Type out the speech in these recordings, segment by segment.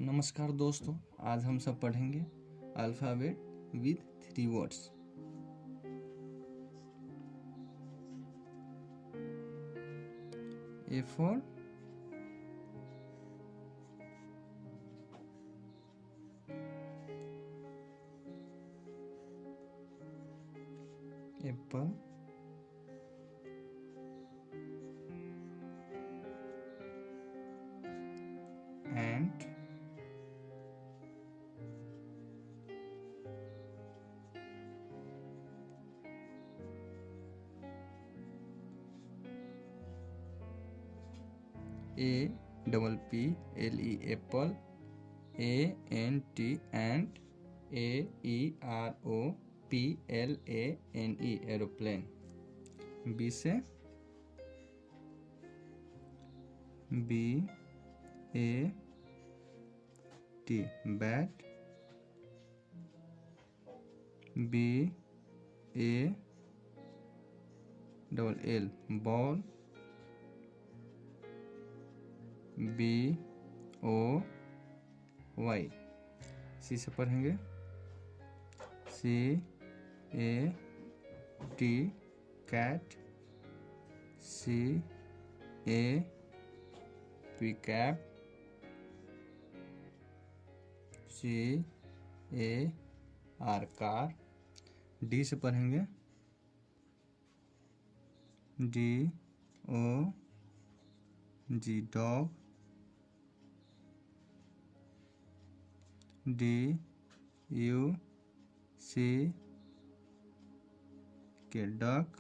नमस्कार दोस्तों, आज हम सब पढ़ेंगे alphabet with 3 words. A for apple, ant, A double P L E apple, A N T ant, A E R O P L A N E aeroplane। B से B A T bat, B A double L ball, B O Y। सी से पढ़ेंगे C A T cat, C A P cap, C A R car। D से पढ़ेंगे D O G dog, D U C K duck,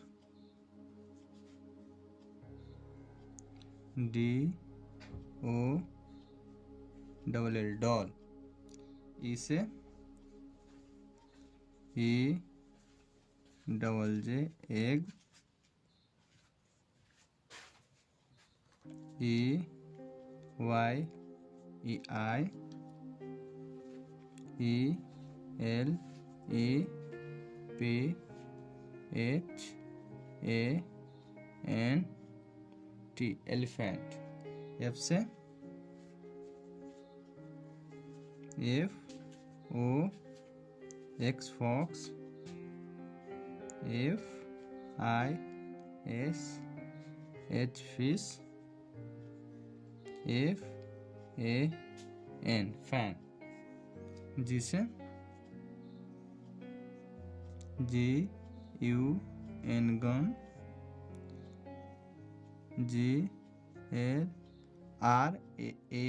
D O double L doll। E से E double J egg, E Y E I, E L E P H A N T elephant। F से F O X fox, F I S H fish, F A N fan। G से G U N gun, G L R A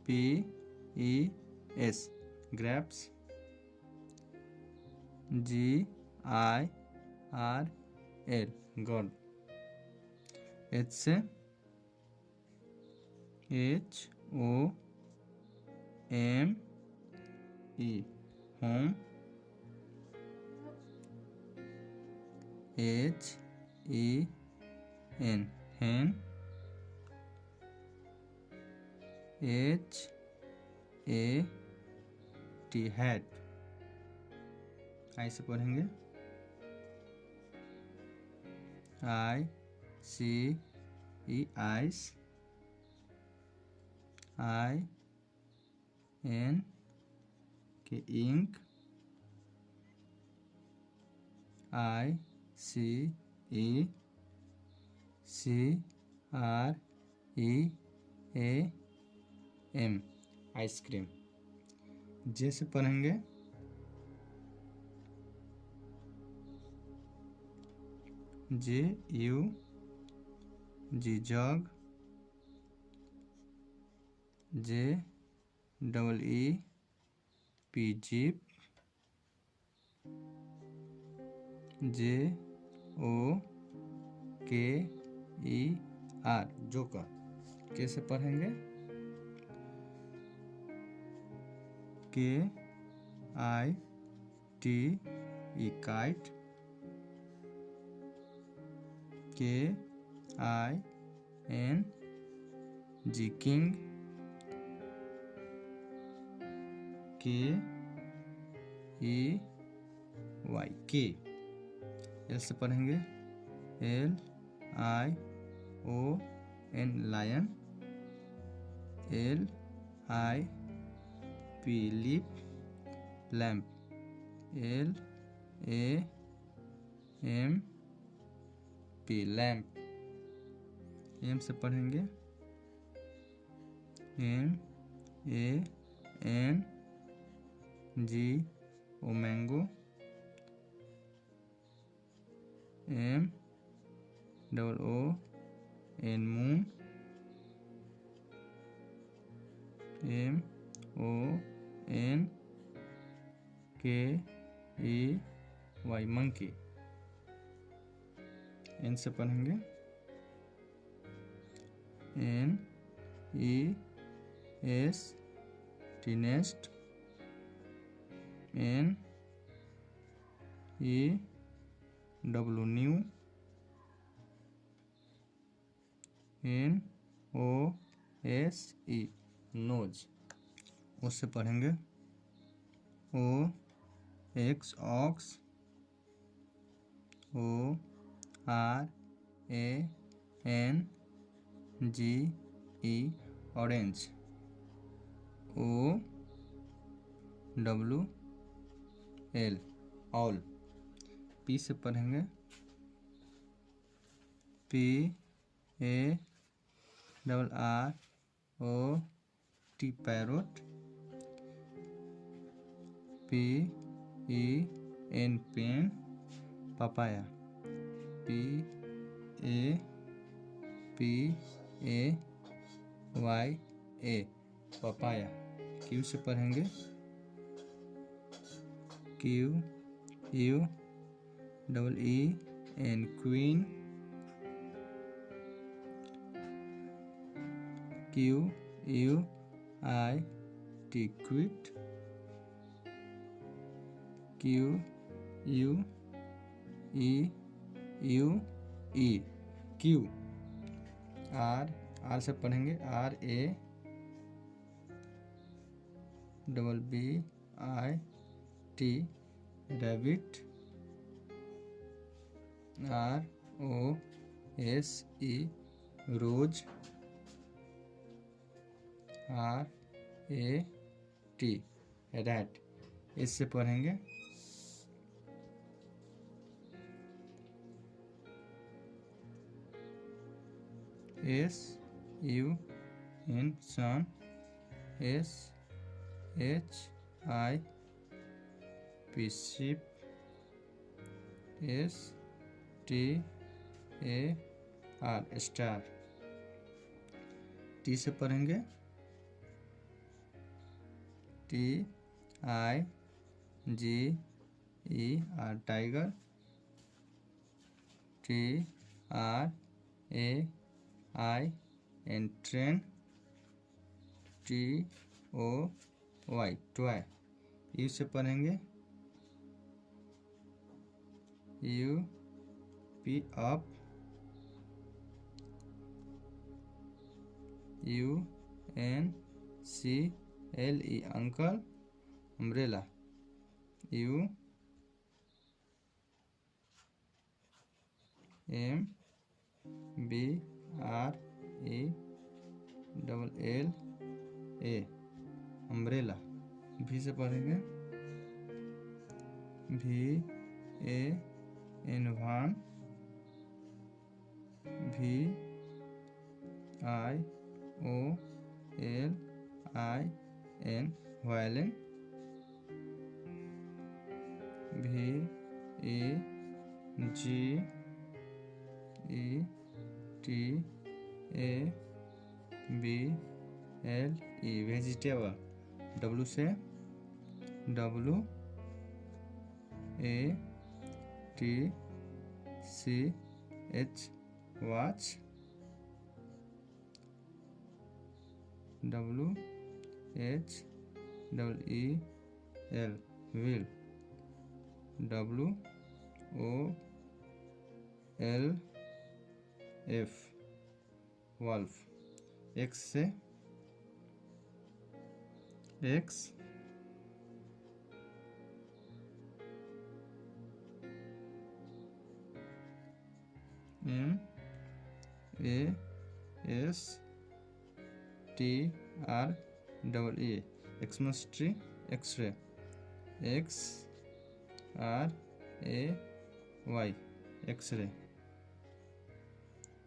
P E S grapes, G I R L god। H से H O M E home, H E N hen, H A T hat। I से पढ़ेंगे I C E ice, I N K ink, I C E C R E A M ice cream. J से पढ़ेंगे J U G jug, J double E P jeep, J O K E R joker. कैसे पढ़ेंगे K I T E kite, K I N G king, K E Y K। L से पढ़ेंगे L I O N lion, LIP lip, lamp LAMP lamp. M से पढ़ेंगे MANG mango, MOON moon, MONKEY monkey. N से पढ़ेंगे NEST nest, NEW new, NOSE nose. उससे पढ़ेंगे OX ox, ORANGE orange, OWL owl. P से पढ़ेंगे PARROT parrot, PEN pen, papaya, PAPAYA papaya. Q से पढ़ेंगे QUEEN queen, QUIT quit, QUEUE queue. R से पढ़ेंगे RABBIT rabbit, ROSE rose, RAT rat. इससे पढ़ेंगे SUN सन, SHIP ship, STAR star. T से पढ़ेंगे TIGER tiger, TRAIN train, TOY toy. You से पढ़ेंगे UP up, UNCLE uncle, umbrella, UMBRELLA umbrella. भी से पढ़ेंगे VAN वान, VIOLIN violin, VEGETABLE vegetable. W से WATCH watch, WHEEL wheel, WOLF wolf. X से X MASTER R double E, Xmas-tree, X-ray, X R A Y, X-ray,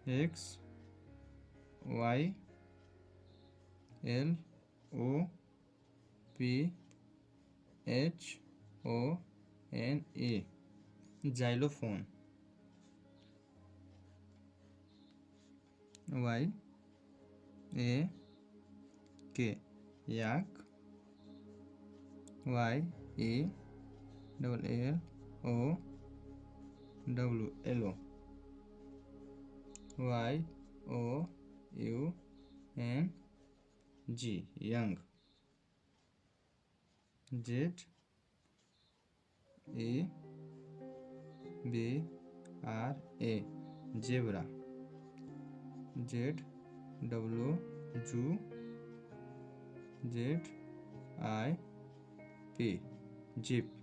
X Y L O P H O N E, xylophone, Y A K, yak, Y E double L O W, yellow, Y O U N G, young, Z E B R A, zebra, Z W zoo, Z I P, jeep.